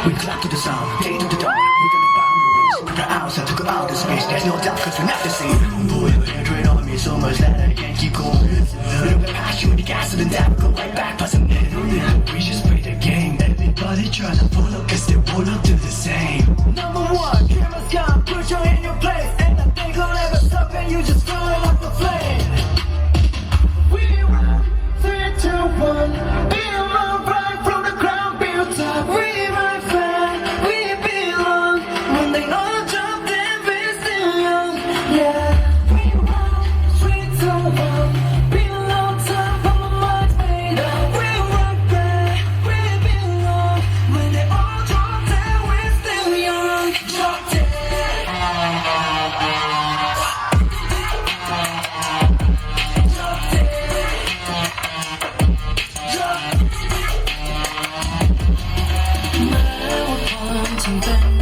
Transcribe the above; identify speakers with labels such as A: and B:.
A: We clap to the sound, day to the dawn. We're gonna boundaries, prepare ourselves to go out of space. There's no doubt, cause we're not the same. Pull your hatred on me so much that I can't keep going. Little bit past you in the gas, and then that we go right back, passing it. We just play the game. Everybody try to follow, cause they all look do the same. Number one, cameras gone, put you in your place. And nothing could ever stop, and you just turn up the flame. We run, 3, 2, 1. Be alone, right from the ground, built up. We run fast, we belong. When they all jump, then we're still young. Yeah. We run, 3, 2, 1. Be alone, time for my mind's made up. We run fast, we belong. When they all drop, then we're still young. Drop dead. Now we're on to